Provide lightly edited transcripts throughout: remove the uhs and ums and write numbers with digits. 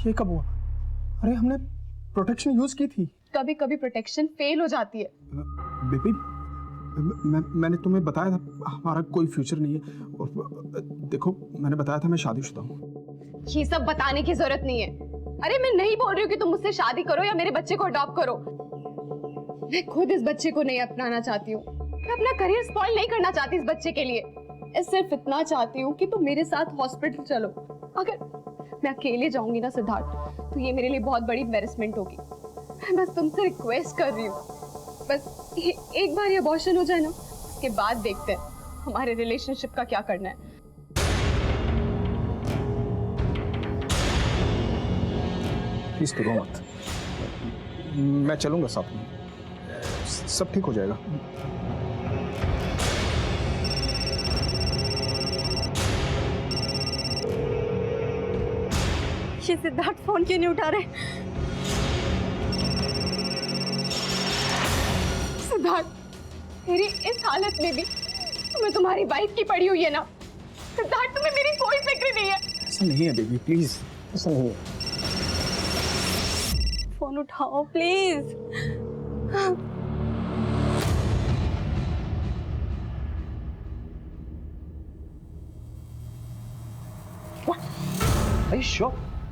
ये कब हुआ? अरे हमने प्रोटेक्शन यूज की थी। कभी कभी प्रोटेक्शन फेल हो जाती है। बेबी मैंने तुम्हें बताया था हमारा कोई फ्यूचर नहीं है, और देखो मैंने बताया था मैं शादीशुदा हूँ। ये सब बताने की जरूरत नहीं है। अरे मैं नहीं बोल रही हूँ कि तुम मुझसे शादी करो या मेरे बच्चे को अडॉप्ट करो। मैं खुद इस बच्चे को नहीं अपनाना चाहती हूँ। मैं अपना करियर स्पॉइल नहीं करना चाहती इस बच्चे के लिए। मैं सिर्फ इतना चाहती हूँ कि तुम मेरे साथ हॉस्पिटल चलो। अगर मैं अकेले जाऊंगी ना सिद्धार्थ, तो ये मेरे लिए बहुत बड़ी एम्बैरेसमेंट होगी। मैं बस तुमसे रिक्वेस्ट कर रही हूँ, बस एक बार ये अबॉर्शन हो जाए ना, उसके बाद देखते हैं हमारे रिलेशनशिप का क्या करना है। प्लीज करो मत, मैं चलूंगा साथ में, सब ठीक हो जाएगा। ये सिद्धार्थ फोन क्यों नहीं उठा रहे? सिद्धार्थ, मेरी इस हालत में भी तुम्हें तुम्हारी वाइफ की पड़ी हुई है ना? सिद्धार्थ, तुम्हें मेरी कोई फिक्र नहीं है? ऐसा नहीं है बेबी, प्लीज ऐसा नहीं है। फोन उठाओ प्लीज।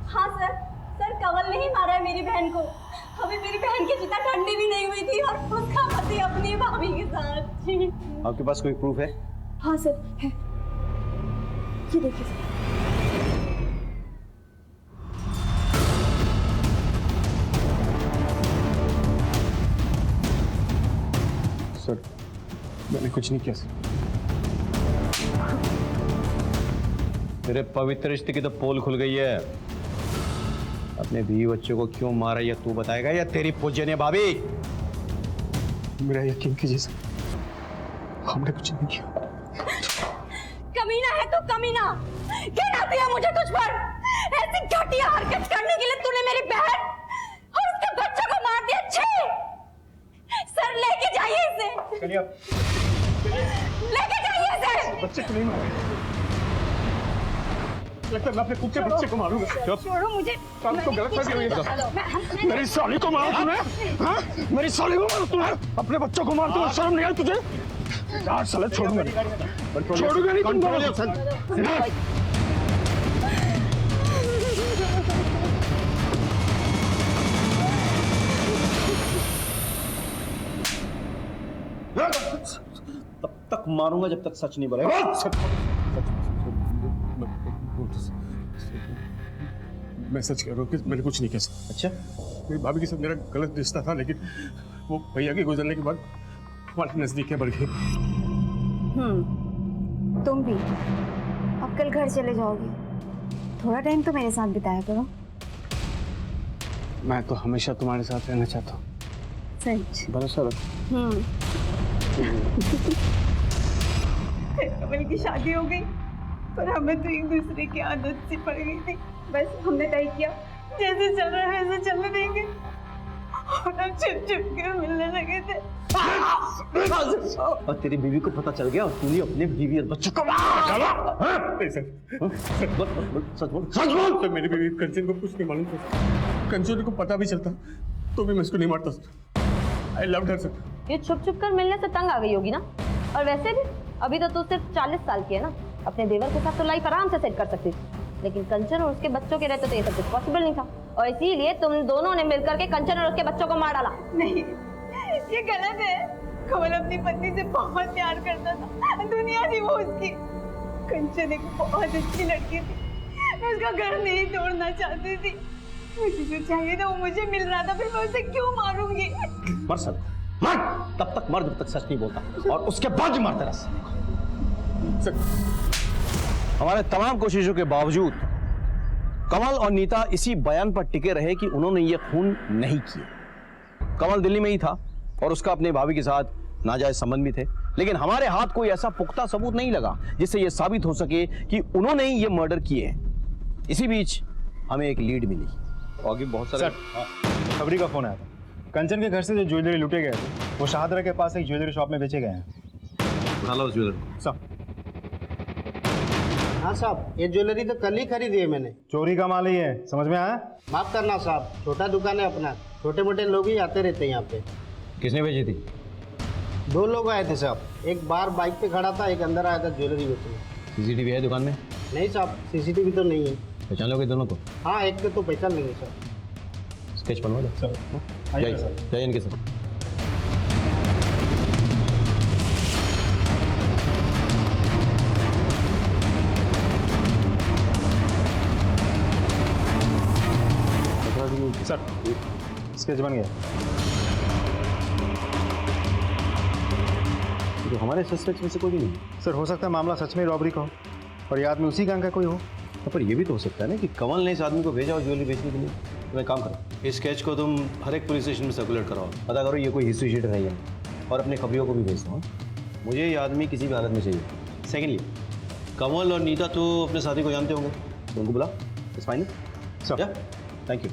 हाँ सर, कमल ने ही मारा है मेरी बहन को। अभी मेरी बहन की चिता ठंडी भी नहीं हुई थी और उसका पति अपनी भाभी के साथ। आपके पास कोई प्रूफ है? हाँ सर है, ये देखिए सर। मैंने कुछ नहीं किया सर। तेरे पवित्र रिश्ते की तो पोल खुल गई है। अपने बीवी बच्चे को क्यों मारा ये तू बताएगा या तेरी पूजनीय भाभी? मेरा यकीन कीजिए सर, हमने कुछ नहीं किया। कमीना है तो कमीना, गिराती है मुझे तुझ पर। ऐसी घटिया हरकत करने के लिए तूने मेरी बहन और उसके बच्चे को मार दिया। छे सर, लेके जाइए इसे, लेके जाइए इसे। बच्चे को नहीं मारा, लगता है मैं अपने खुद के बच्चे को मारूंगा। छोड़ो मुझे, तो गलत है। मेरी साली को मारा तूने? हाँ? मेरी साली को मारा तूने? अपने बच्चों को मार, तू शर्म नहीं आई तुझे? यार साले छोड़ूंगा नहीं तुम। तब तक मारूंगा जब तक सच नहीं बोलेगा। मैं सच कह रहा हूँ कि मैंने कुछ नहीं किया। अच्छा, मेरी भाभी के साथ मेरा गलत रिश्ता था, लेकिन वो भैया के गुजरने के बाद हमारी नजदीकियां बढ़ गई। तुम भी अब कल घर चले जाओगे, थोड़ा टाइम तो मेरे साथ बिताया करो। मैं तो हमेशा तुम्हारे साथ रहना चाहता हूँ। सच? भरोसा रखो। कमल की शादी हो गई, पर हमें तो एक दूसरे की आदत सी पड़ गई थी। बस हमने तय किया जैसे चल रहा है वैसे चलने देंगे, और हम छिप छिप के मिलने लगे थे। और तेरी बीवी को पता चल गया और तूने अपने बीवी और बच्चों को सच बोल। तो मेरी बीवी कंचन को कुछ नहीं मालूम था। कंचन को पता भी चलता तो भी मैं इसको नहीं मारता। I loved her sir. ये छुप छुप कर मिलने से तंग आ गई होगी ना। और वैसे भी अभी तो तू सिर्फ 40 साल की है ना, अपने देवर के साथ तो लाइफ आराम से सेट कर सकती थी, लेकिन कंचन और उसके बच्चों के रहते तो ये सब कुछ पॉसिबल नहीं था, और इसीलिए तुम दोनों ने मिलकर के कंचन और उसके बच्चों को मार डाला। नहीं, ये गलत है। कमल अपनी पत्नी से बहुत प्यार करता था, दुनिया थी वो उसकी। कंचन एक बहुत अच्छी लड़की थी, मैं उसका घर नहीं तोड़ना चाहती थी। मुझे जो चाहिए था वो मुझे मिल रहा था, फिर मैं उसे क्यों मारूंगी? मर सर, मर। तब तक मर जब तक सच नहीं बोलता, और उसके बाद ही मरते रह। हमारे तमाम कोशिशों के बावजूद कमल और नीता इसी बयान पर टिके रहे कि उन्होंने ये खून नहीं किया। कमल दिल्ली में ही था और उसका अपने भाभी के साथ नाजायज संबंध भी थे, लेकिन हमारे हाथ कोई ऐसा पुख्ता सबूत नहीं लगा जिससे यह साबित हो सके कि उन्होंने ही ये मर्डर किए हैं। इसी बीच हमें एक लीड मिली। आगे बहुत सारे खबरी का फोन आया था। कंचन के घर से जो ज्वेलरी लूटे गए थे वो शाहदरा के पास एक ज्वेलरी शॉप में बेचे गए हैं। उठा लो उस ज्वेलरी। सब हाँ साहब, ये ज्वेलरी तो कल ही खरीदी है मैंने। चोरी का माल ही है, समझ में आया? माफ करना साहब, छोटा दुकान है अपना, छोटे मोटे लोग ही आते रहते हैं यहाँ पे। किसने भेजी थी? 2 लोग आए थे साहब, एक बाहर बाइक पे खड़ा था, एक अंदर आया था ज्वेलरी बेचने। सीसीटीवी है दुकान में? नहीं साहब, सीसीटीवी तो नहीं है। पहचान लोगे दोनों को? हाँ, एक को तो पहचान लेंगे साहब। स्केच बनवा दो सर। जाइए इनके साथ। सर स्केच बन गया। तो हमारे सस्पेक्ट में से कोई भी नहीं। सर हो सकता है मामला सच में रॉबरी का हो और ये आदमी उसी गैंग का कोई हो। पर ये भी तो हो सकता है ना कि कमल ने इस आदमी को भेजा हो ज्वेलरी बेचने के लिए। तो एक काम करो, इस स्केच को तुम हर एक पुलिस स्टेशन में सर्कुलेट कराओ, पता करो ये कोई हिस्ट्री शीट है या नहीं, और अपने खबरियों को भी भेज दो। मुझे ये आदमी किसी भी हालत में चाहिए। सेकेंडली, कमल और नीता तो अपने साथी को जानते होंगे, तो उनको बुला। It's fine sir. Thank you.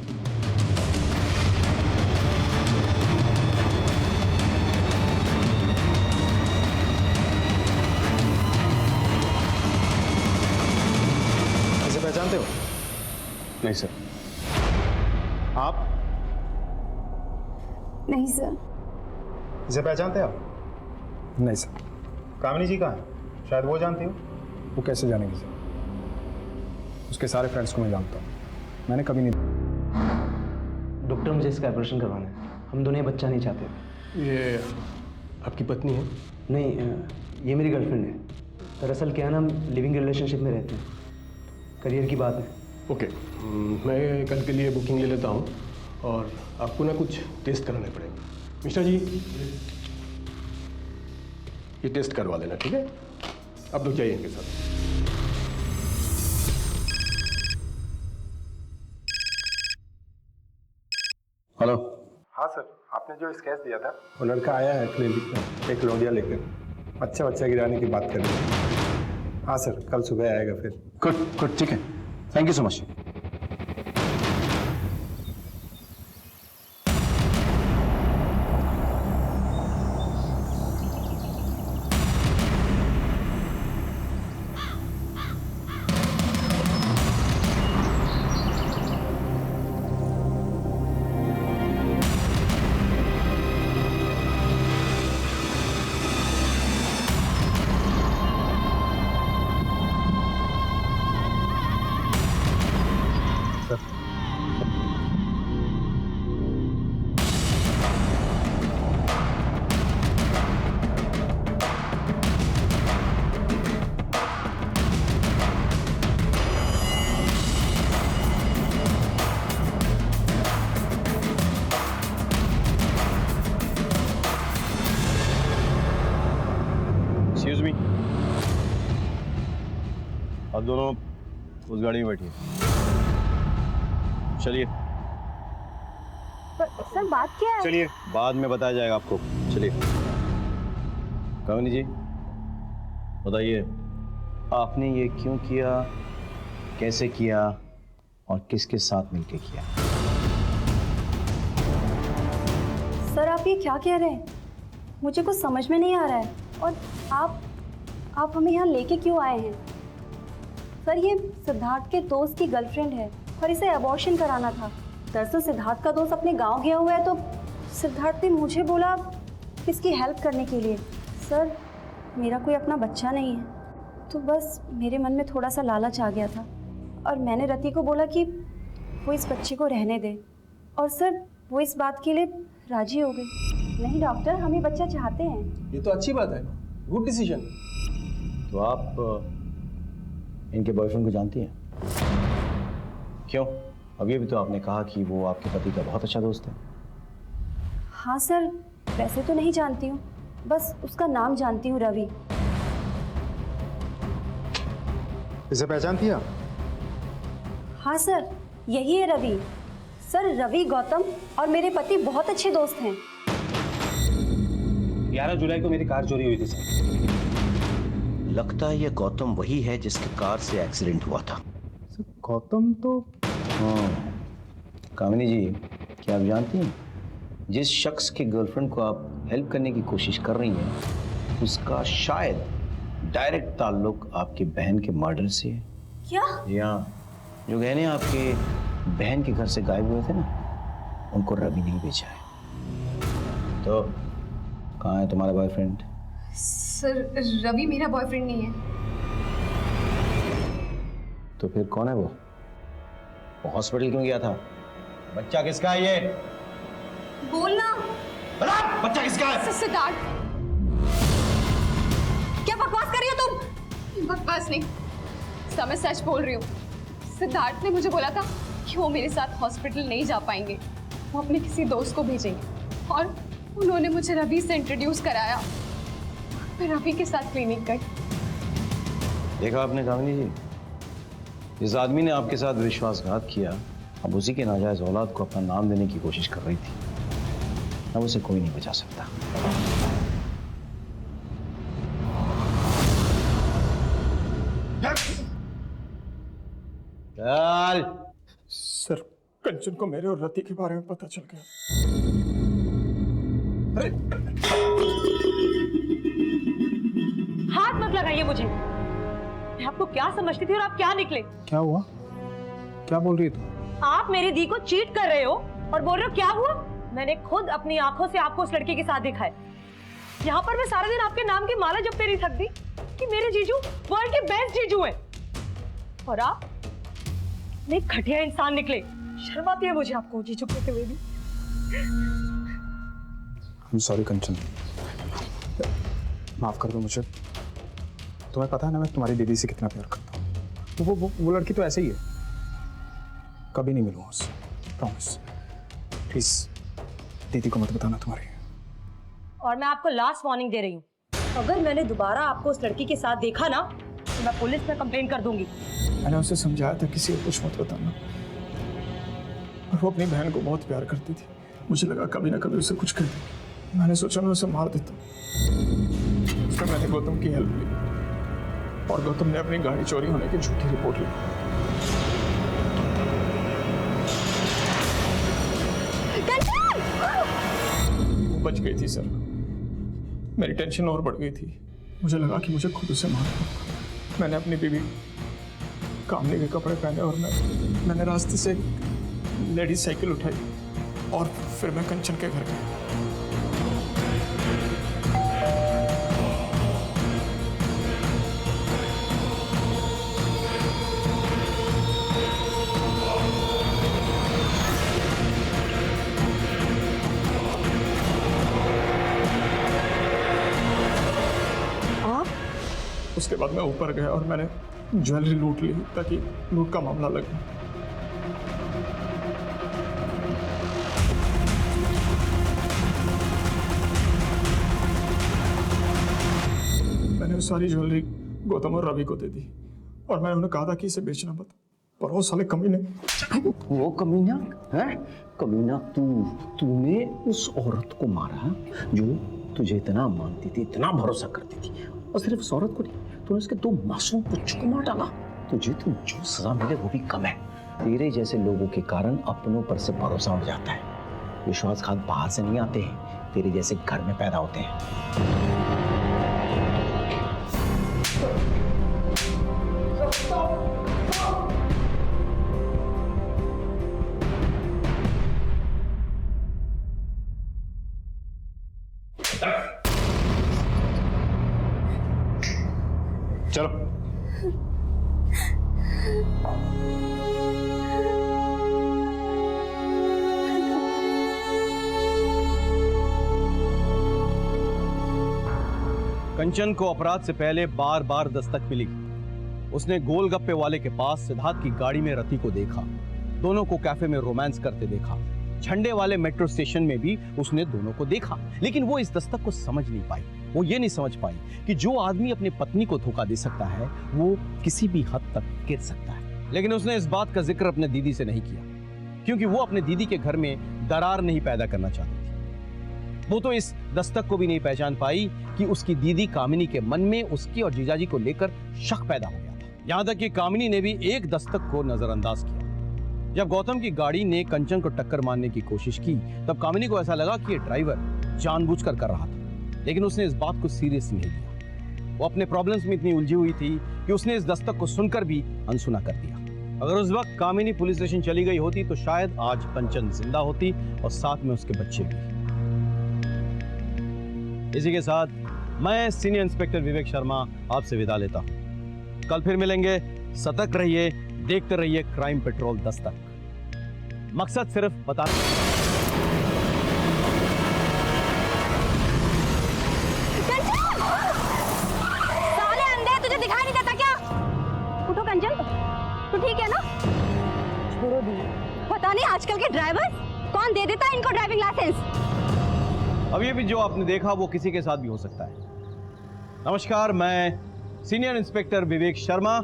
पहचानते हो? नहीं सर। आप? नहीं सर। इसे पहचानते हो आप? नहीं सर। कामिनी जी कहाँ है? शायद वो जानती हो। वो कैसे जानेगी सर? उसके सारे फ्रेंड्स को मैं जानता हूँ, मैंने कभी नहीं। डॉक्टर, मुझे इसका ऑपरेशन करवाना है। हम दोनों बच्चा नहीं चाहते। ये आपकी पत्नी है? नहीं, ये मेरी गर्लफ्रेंड है। दरअसल क्या है ना, हम लिविंग रिलेशनशिप में रहते हैं, करियर की बात है। ओके, मैं कल के लिए बुकिंग ले लेता हूँ और आपको ना कुछ टेस्ट कराने पड़ेंगे। मिश्रा जी, ये टेस्ट करवा देना, ठीक है? आप लोग जाइए इनके साथ। हेलो। हाँ सर, आपने जो स्केच दिया था, वो लड़का आया है क्लिनिक में एक लौंडिया लेकर, अच्छा बच्चा गिराने की बात कर रहे हैं। हाँ सर, कल सुबह आएगा फिर। गुड गुड, ठीक है, thank you so much. Excuse me, आप दोनों उस गाड़ी में बैठिए। चलिए। सर बात क्या है? चलिए, बाद में बताया जाएगा आपको। चलिए। कामिनी जी, बताइए, आपने ये क्यों किया, कैसे किया और किसके साथ मिलकर किया? सर आप ये क्या कह रहे हैं? मुझे कुछ समझ में नहीं आ रहा है। और आप हमें यहाँ लेके क्यों आए हैं? सर ये सिद्धार्थ के दोस्त की गर्लफ्रेंड है और इसे अबॉर्शन कराना था। दरअसल सिद्धार्थ का दोस्त अपने गांव गया हुआ है, तो सिद्धार्थ ने मुझे बोला इसकी हेल्प करने के लिए। सर मेरा कोई अपना बच्चा नहीं है, तो बस मेरे मन में थोड़ा सा लालच आ गया था और मैंने रति को बोला कि वो इस बच्चे को रहने दे, और सर वो इस बात के लिए राजी हो गई। नहीं डॉक्टर, हम ये बच्चा चाहते हैं। ये तो अच्छी बात है, गुड डिसीजन। तो आप इनके बॉयफ्रेंड को जानती हैं? क्यों? अभी भी तो आपने कहा कि वो आपके पति का बहुत अच्छा दोस्त है। हाँ सर, वैसे तो नहीं जानती हूँ, बस उसका नाम जानती हूँ, रवि। इसे पहचानती है? हाँ सर, यही है रवि। सर रवि, गौतम और मेरे पति बहुत अच्छे दोस्त हैं। 11 जुलाई को मेरी कार चोरी हुई थी सर। लगता है ये गौतम वही है जिसके कार से एक्सीडेंट हुआ था। गौतम तो कामिनी जी, क्या आप जानती हैं जिस शख्स की गर्लफ्रेंड को आप हेल्प करने की कोशिश कर रही हैं उसका शायद डायरेक्ट ताल्लुक आपकी बहन के मर्डर से है। क्या? या जो गहने आपके बहन के घर से गायब हुए थे ना, उनको रवि नहीं बेचा है। तो कहाँ है तुम्हारा बॉयफ्रेंड? सर रवि मेरा बॉयफ्रेंड नहीं है। तो फिर कौन है वो हॉस्पिटल क्यों गया था? बच्चा किसका है ये? बोलना। बच्चा किसका है? सिद्धार्थ। क्या बकवास कर रही हो तुम? बकवास नहीं, मैं सच बोल रही हूँ। सिद्धार्थ ने मुझे बोला था कि वो मेरे साथ हॉस्पिटल नहीं जा पाएंगे, वो अपने किसी दोस्त को भेजेंगे, और उन्होंने मुझे रवि से इंट्रोड्यूस कराया। मैं रवि के साथ क्लिनिक गई। देखा आपने कामिनी जी, जिस आदमी ने आपके साथ विश्वासघात किया, अब उसी के नाजायज औलाद को अपना नाम देने की कोशिश कर रही थी। अब उसे कोई नहीं बचा सकता। चल। सर कंचन को मेरे और रति के बारे में पता चल गया। हाथ मत लगाइए मुझे। मैं आपको क्या समझती थी और आप क्या निकले? क्या हुआ? क्या बोल रही तू? आप मेरी दी को चीट कर रहे हो और बोल रहे हो क्या हुआ? मैंने खुद अपनी आंखों से आपको उस लड़के के साथ देखा है। यहाँ पर मैं सारा दिन आपके नाम की माला जपते नहीं थकती कि मेरे जीजू वर्ल्ड के बेस्ट जीजू हैं, और आप एक घटिया इंसान निकले। शर्म आती है मुझे आपको जीजू कहते हुए भी। I'm sorry कंचन, माफ कर दो मुझे। तुम्हें पता है ना मैं तुम्हारी दीदी से कितना प्यार करता हूँ। वो लड़की तो ऐसे ही है, कभी नहीं मिलूंगा उससे, प्रॉमिस। प्लीज दीदी को मत बताना तुम्हारी। और मैं आपको लास्ट वार्निंग दे रही हूँ, अगर मैंने दोबारा आपको उस लड़की के साथ देखा ना तो मैं पुलिस में कंप्लेंट कर दूंगी। मैंने उसे समझाया था किसी को कुछ मत बताना, और वो अपनी बहन को बहुत प्यार करती थी। मुझे लगा कभी ना कभी उसे कुछ कर दे। मैंने सोचा मैं उसे मार देता। फिर मैंने गौतम की हेल्प ली, और गौतम ने अपनी गाड़ी चोरी होने की झूठी रिपोर्ट ली। वो बच गई थी सर। मेरी टेंशन और बढ़ गई थी। मुझे लगा कि मुझे खुद उसे मारना होगा। मैंने अपनी बीवी कामनी के कपड़े पहने और मैंने रास्ते से लेडीज साइकिल उठाई, और फिर मैं कंचन के घर गया। उसके बाद मैं ऊपर गया और मैंने ज्वेलरी लूट ली ताकि लूट का मामला लगे। मैंने सारी ज्वेलरी गौतम और रवि को दे दी, और मैंने उन्हें कहा था कि इसे बेचना मत, पर वो साले कमीने। वो कमीना है? कमीना तूने उस औरत को मारा जो तुझे इतना मानती थी, इतना भरोसा करती थी, और सिर्फ उस औरत को नहीं, तूने उसके 2 मासूम बच्चों को मार डाला। तुझे तो जो सजा मिले वो भी कम है। तेरे जैसे लोगों के कारण अपनों पर से भरोसा उठ जाता है। विश्वासघात बाहर से नहीं आते हैं, तेरे जैसे घर में पैदा होते हैं। चलो। कंचन को अपराध से पहले बार बार दस्तक मिली। उसने गोलगप्पे वाले के पास सिद्धार्थ की गाड़ी में रति को देखा, दोनों को कैफे में रोमांस करते देखा। झंडे वाले मेट्रो स्टेशन में भी उसने दोनों को देखा, लेकिन वो इस दस्तक को समझ नहीं पाई। वो ये नहीं समझ पाई कि जो आदमी अपनी पत्नी को धोखा दे सकता है वो किसी भी हद तक गिर सकता है। लेकिन उसने इस बात का जिक्र अपने दीदी से नहीं किया, क्योंकि वो अपने दीदी के घर में दरार नहीं पैदा करना चाहती थी। वो तो इस दस्तक को भी नहीं पहचान पाई कि उसकी दीदी कामिनी के मन में उसकी और जीजाजी को लेकर शक पैदा हो गया था। यहां तक कि कामिनी ने भी एक दस्तक को नजरअंदाज किया। जब गौतम की गाड़ी ने कंचन को टक्कर मारने की कोशिश की, तब कामिनी को ऐसा लगा कि ये ड्राइवर जानबूझकर कर रहा था, लेकिन उसने इस बात को सीरियस नहीं लिया। वो अपने प्रॉब्लम्स में इतनी उलझी हुई थी कि उसने इस दस्तक को सुनकर भी अनसुना कर दिया। अगर उस वक्त कामिनी पुलिस स्टेशन चली गई होती तो शायद आज कंचन जिंदा होती और साथ में उसके बच्चे भी। इसी के साथ मैं सीनियर इंस्पेक्टर विवेक शर्मा आपसे विदा लेता हूं। कल फिर मिलेंगे। सतर्क रहिए, देखते रहिए क्राइम पेट्रोल दस्तक। मकसद सिर्फ बता साले अंधे, तुझे दिखाई नहीं देता क्या? उठो कंचन, तू ठीक है ना? छोड़ो दी। पता नहीं आजकल के ड्राइवर कौन दे देता है इनको ड्राइविंग लाइसेंस। अभी अभी जो आपने देखा वो किसी के साथ भी हो सकता है। नमस्कार, मैं सीनियर इंस्पेक्टर विवेक शर्मा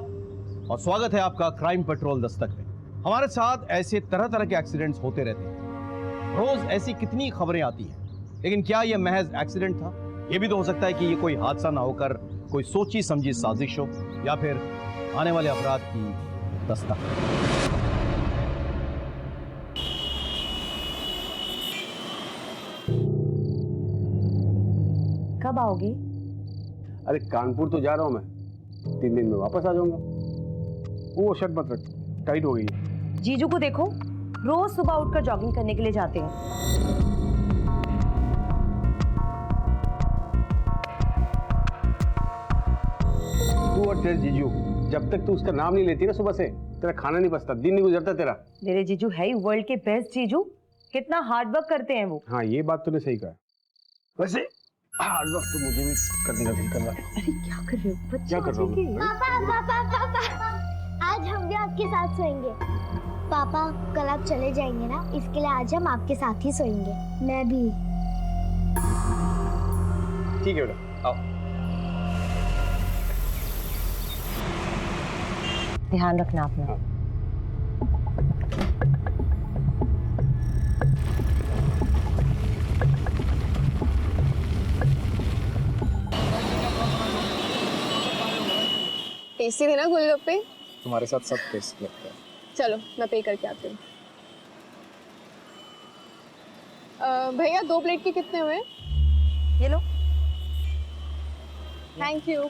और स्वागत है आपका क्राइम पेट्रोल दस्तक में। हमारे साथ ऐसे तरह तरह के एक्सीडेंट्स होते रहते हैं। रोज ऐसी कितनी खबरें आती हैं, लेकिन क्या यह महज एक्सीडेंट था? यह भी तो हो सकता है कि ये कोई हादसा ना होकर कोई सोची समझी साजिश हो या फिर आने वाले अपराध की दस्तक। कब आओगी? अरे कानपुर तो जा रहा हूँ मैं, 3 दिन में वापस आ जाऊंगा। वो शर्ट मत रख, टाइट हो गई है। जीजू को देखो, रोज सुबह उठकर जॉगिंग करने के लिए जाते हैं। तू और तेरे जीजू, जब तक तू उसका नाम नहीं लेती ना सुबह से, तेरा खाना नहीं बचता, दिन नहीं गुजरता तेरा। मेरे जीजू है ही वर्ल्ड के बेस्ट जीजू। कितना हार्ड वर्क करते हैं वो। हाँ, ये बात तूने सही कहा। वैसे हार्ड वर्क तो मुझे भी करने का दिल कर रहा है। अरे क्या कर रहे हो? क्या कर रहा हूँ? पापा, आज हम भी आपके साथ सोएंगे। पापा, कल आप चले जाएंगे ना, इसके लिए आज हम आपके साथ ही सोएंगे। मैं भी। ठीक है बेटा, आओ। ध्यान रखना अपना। हाँ। टेस्टी थे ना गोलगप्पे? तुम्हारे साथ सब टेस्ट लगता है। चलो मैं पे करके आती हूँ। भैया 2 प्लेट के कितने हुए? ये लो। Thank you.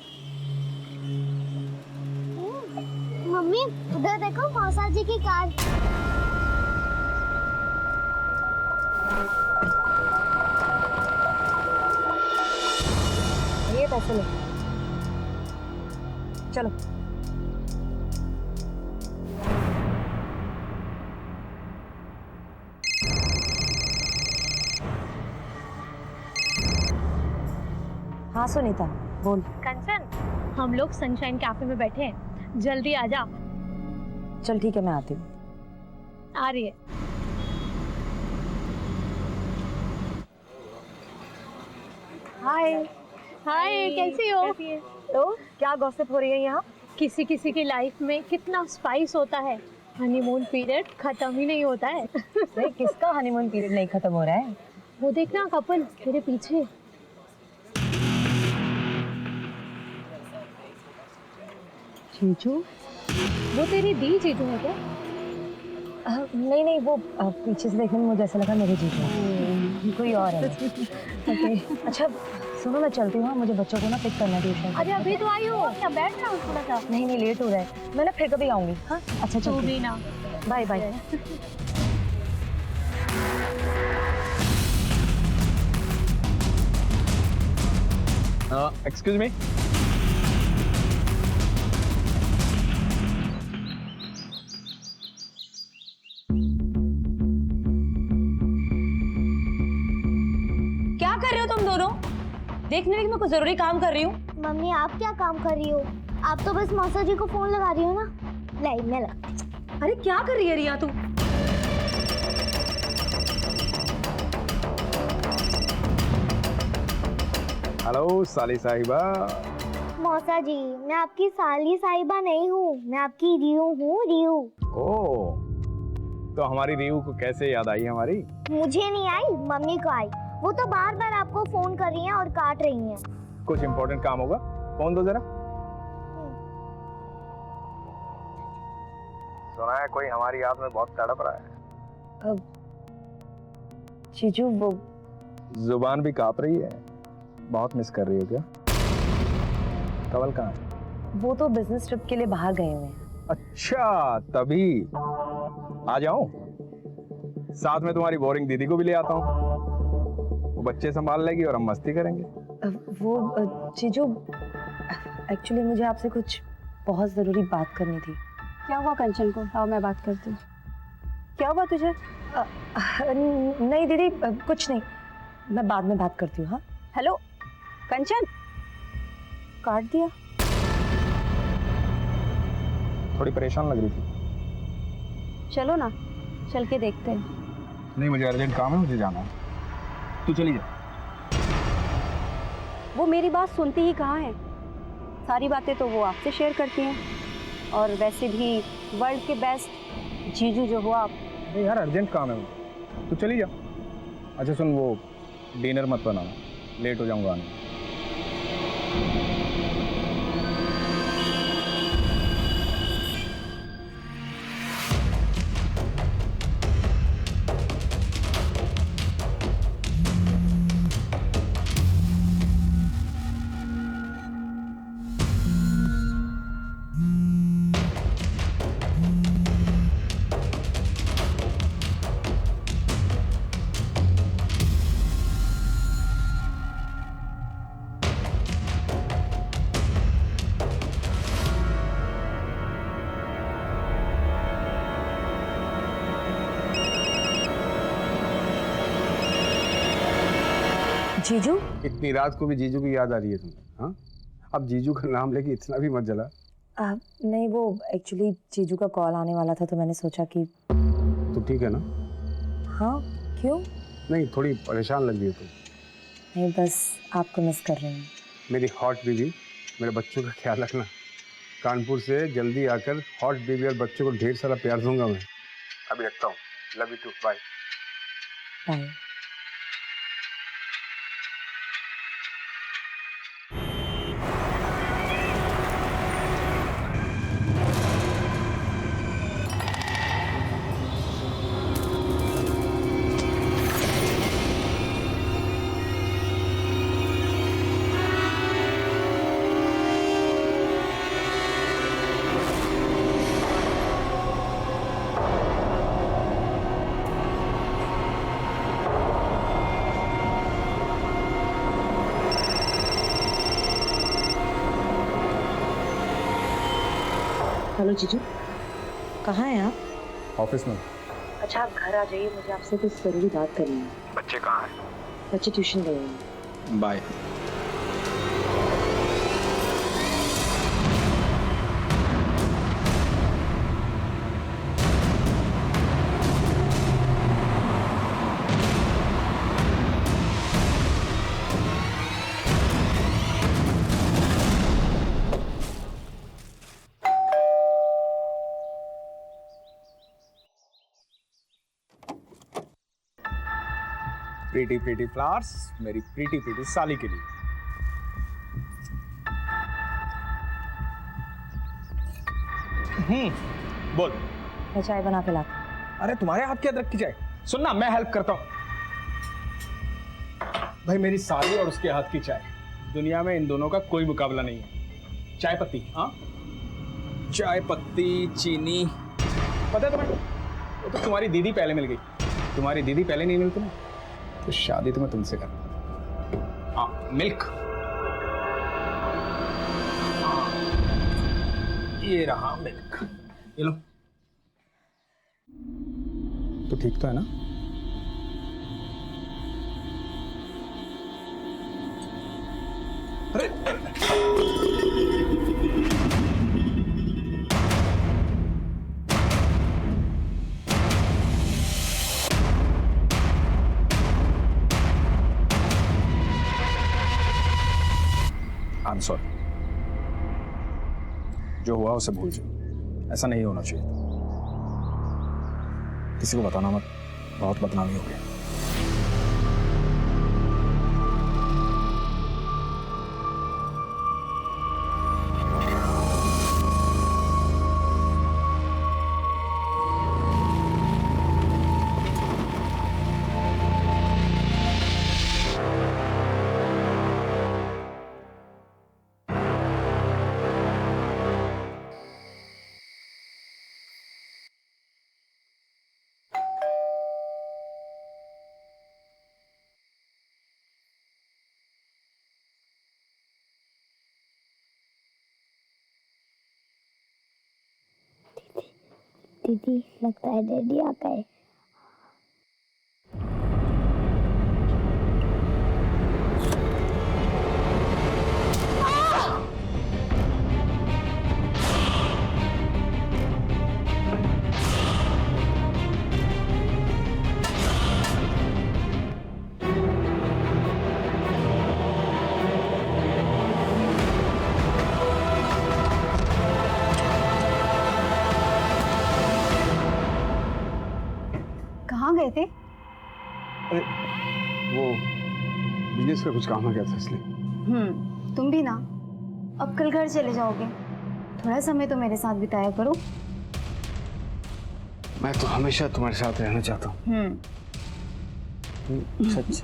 मम्मी, उधर देखो मौसा जी की कार। ये पैसे लो। चलो। हाँ सुनीता, बोल। कंचन, हम लोग सनशाइन कैफे में बैठे हैं, जल्दी आ जा। चल ठीक है, मैं आती हूँ। आ रही है। हाय। हाय, कैसी हो? तो क्या गॉसिप हो रही है यहाँ? किसी किसी की लाइफ में कितना स्पाइस होता है, हनीमून पीरियड खत्म ही नहीं होता है। किसका हनीमून पीरियड नहीं खत्म हो रहा है? वो देखना कपल तेरे पीछे। जीजू, वो तेरी दी जीजू है क्या? नहीं नहीं, वो पीछे से देखने में मुझे ऐसा लगा मेरे जीजू हैं। कोई और है। ओके, अच्छा सुनो, मैं चलती हूँ, मुझे बच्चों को ना पिक करना है ट्यूशन। अरे अभी तो आई हो, क्या बैठ रहा हूँ थोड़ा सा। नहीं नहीं, लेट हो रहा है, मैं ना फिर कभी आऊंगी। हाँ अच्छा, तू भी ना। Bye bye. Excuse me. क्या कर रहे हो तुम दोनों? देखने में कि मैं कुछ जरूरी काम कर रही हूँ। मम्मी, आप क्या काम कर रही हो? आप तो बस मौसा जी को फोन लगा रही हो ना। नहीं, मैं लगा। अरे क्या कर रही है रिया तू? हेलो साली साहिबा। मौसा जी, मैं आपकी साली साहिबा नहीं हूँ, मैं आपकी रियू हूँ, रियू। ओह, तो हमारी रियू को कैसे याद आई हमारी? मुझे नहीं आई, मम्मी को आई। वो तो बार बार आपको फोन कर रही हैं और काट रही हैं। कुछ इम्पोर्टेंट काम होगा, फोन दो जरा। सुना है कोई हमारी याद में बहुत तड़प रहा है। जीजू, वो जुबान भी कांप रही है। बहुत मिस कर रही हो क्या? कवल कहाँ है? वो तो बिजनेस ट्रिप के लिए बाहर गए हुए हैं। अच्छा तभी। आ जाऊं? साथ में तुम्हारी बोरिंग दीदी को भी ले आता हूँ। वो बच्चे संभाल लेगी और हम मस्ती करेंगे। वो जीजू, एक्चुअली मुझे आपसे कुछ बहुत ज़रूरी बात करनी थी। क्या हुआ कंचन को? आओ मैं बात करती हूँ। क्या हुआ तुझे? नहीं दीदी, कुछ नहीं, मैं बाद में बात करती हूँ। हाँ हेलो कंचन, काट दिया। थोड़ी परेशान लग रही थी। चलो ना, चल के देखते हैं। नहीं, मुझे अर्जेंट काम है, मुझे जाना है। तू चली जा। वो मेरी बात सुनती ही कहाँ है? सारी बातें तो वो आपसे शेयर करती हैं, और वैसे भी वर्ल्ड के बेस्ट जीजू जो हो आप। अरे यार अर्जेंट काम है मुझे, तू चली जा। अच्छा सुन, वो डिनर मत बनाना, लेट हो जाऊंगा आने। जीजू? इतनी रात को भी जीजू की याद आ रही है तुम्हें? हाँ, अब जीजू का नाम लेके इतना भी मत जला। नहीं, वो एक्चुअली जीजू का कॉल आने वाला था तो मैंने सोचा कि। तो ठीक है ना? हाँ क्यों? नहीं, थोड़ी परेशान लग रही है तुम। नहीं, बस आपको मिस कर रही हूँ। मेरी हॉट बीबी, मेरे बच्चों का ख्याल रखना। कानपुर से जल्दी आकर हॉट बेबी और बच्चों को ढेर सारा प्यार दूंगा मैं। अभी रखता हूँ, love you too, bye bye. Hello जीजू, कहाँ हैं आप? ऑफिस में। अच्छा आप घर आ जाइए, मुझे आपसे कुछ ज़रूरी बात करनी है। बच्चे कहाँ हैं? बच्चे ट्यूशन गए हैं। बाय। प्रीटी प्रीटी फ्लावर्स मेरी प्रीटी प्रीटी साली के लिए। बोल। मैं चाय बना के लाती। अरे तुम्हारे हाथ की अदरक की चाय? सुनना, मैं हेल्प करता हूँ। भाई मेरी साली और उसके हाथ की चाय, दुनिया में इन दोनों का कोई मुकाबला नहीं है। चाय पत्ती, हाँ चाय पत्ती, चीनी, पता है तुम्हें? वो तो तुम्हारी दीदी पहले मिल गई। तुम्हारी दीदी पहले नहीं मिलती ना, तो शादी तो मैं तुमसे करता। हाँ मिल्क, ये रहा मिल्क, ये लो। तो ठीक तो है ना? अरे आई एम सॉरी, जो हुआ उसे भूल जाओ, ऐसा नहीं होना चाहिए। किसी को बताना मत, बहुत बदनामी हो गई। दीदी लगता है डैडी आ गए। कहाँ गए थे? अरे वो बिजनेस का कुछ काम आ गया था इसलिए। तुम भी ना। अब कल घर चले जाओगे, थोड़ा समय तो मेरे साथ बिताया करो। मैं तो हमेशा तुम्हारे साथ रहना चाहता हूँ। सच।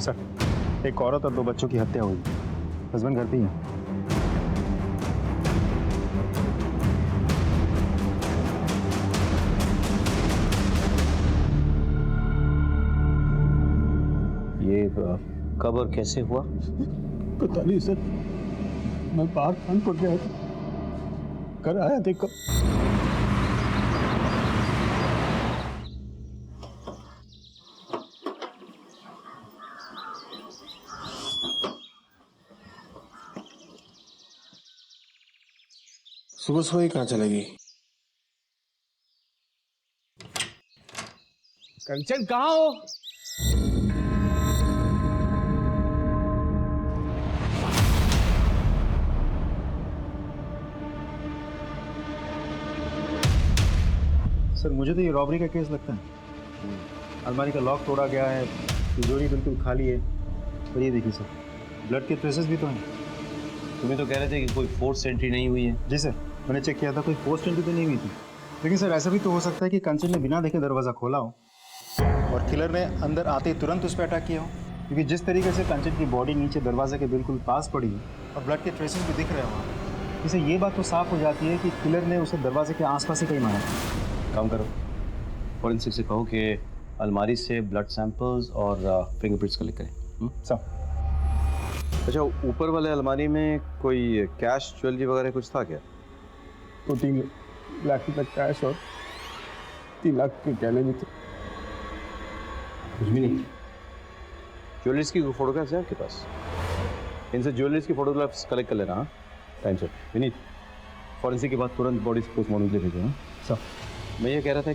सर, एक औरत और 2 बच्चों की हत्या हुई। हस्बैंड घर पे ही है। ये कब और कैसे हुआ? पता नहीं सर, मैं बाहर कानपुर गया था, घर आया देखो। सुबह सुबह ही कहाँ चलेगी? कंचन कहाँ हो? सर, मुझे तो ये रॉबरी का केस लगता है। अलमारी का लॉक तोड़ा गया है, तिजोरी बिल्कुल खाली है। और ये देखिए सर, ब्लड के ट्रेसेस भी तो हैं। तुम्हें तो कह रहे थे कि कोई फोर्स एंट्री नहीं हुई है। जी सर, मैंने चेक किया था, कोई फोर्स एंट्री तो नहीं हुई थी। लेकिन सर, ऐसा भी तो हो सकता है कि कंचन ने बिना देखे दरवाज़ा खोला हो और किलर ने अंदर आते ही तुरंत उस पर अटैक किया हो। क्योंकि जिस तरीके से कंचन की बॉडी नीचे दरवाजे के बिल्कुल पास पड़ी है और ब्लड के ट्रेसेस भी दिख रहे हो, इससे ये बात तो साफ हो जाती है कि किलर ने उसे दरवाजे के आसपास ही कहीं मारा। काम करो, फॉरेंसिक से कहो कि अलमारी से ब्लड सैंपल्स और फिंगरप्रिंट्स कलेक्ट करें। सब। अच्छा, ऊपर वाले अलमारी में कोई कैश ज्वेलरी वगैरह कुछ था क्या? 2-3 लाख रुपए कैश और 3 लाख के गहने भी थे। कुछ भी नहीं। ज्वेलरीज की फोटोग्राफ्स है आपके पास? इनसे ज्वेलरीज की फोटोग्राफ्स कलेक्ट कर लेना। हाँ, टाइम से। विनीत, फॉरेंसिक के बाद तुरंत बॉडी पोस्टमार्टम के लिए भेजो। हाँ, सब। मैं ये कह रहा था